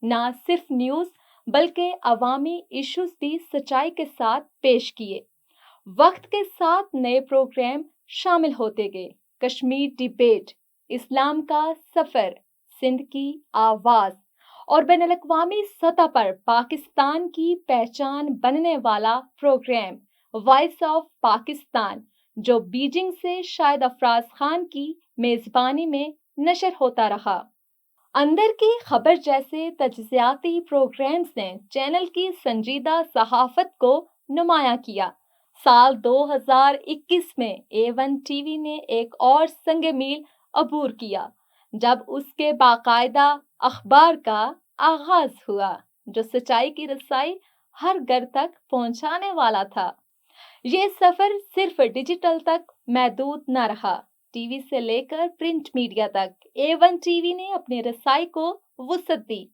ना सिर्फ न्यूज़ बल्कि अवामी इश्यूज भी सच्चाई के साथ पेश किए। वक्त के साथ नए प्रोग्राम शामिल होते गए। कश्मीर डिबेट, इस्लाम का सफर, सिंध की आवाज और बैनुल-अक़वामी सतह पर पाकिस्तान की पहचान बनने वाला प्रोग्राम वॉइस ऑफ पाकिस्तान, जो बीजिंग से शाहिद अफराज खान की मेजबानी में नशर होता रहा। अंदर की खबर जैसे तज्ज़ियाती प्रोग्राम्स ने चैनल की संजीदा सहाफत को नुमाया किया। साल 2021 में A1 टीवी ने एक और संग मील अबूर किया, जब उसके बाकायदा अखबार का आगाज हुआ, जो सच्चाई की रसाई हर घर तक पहुंचाने वाला था। ये सफर सिर्फ डिजिटल तक महदूद न रहा। टीवी से लेकर प्रिंट मीडिया तक A1 टीवी ने अपनी रसाई को वुसअत दी।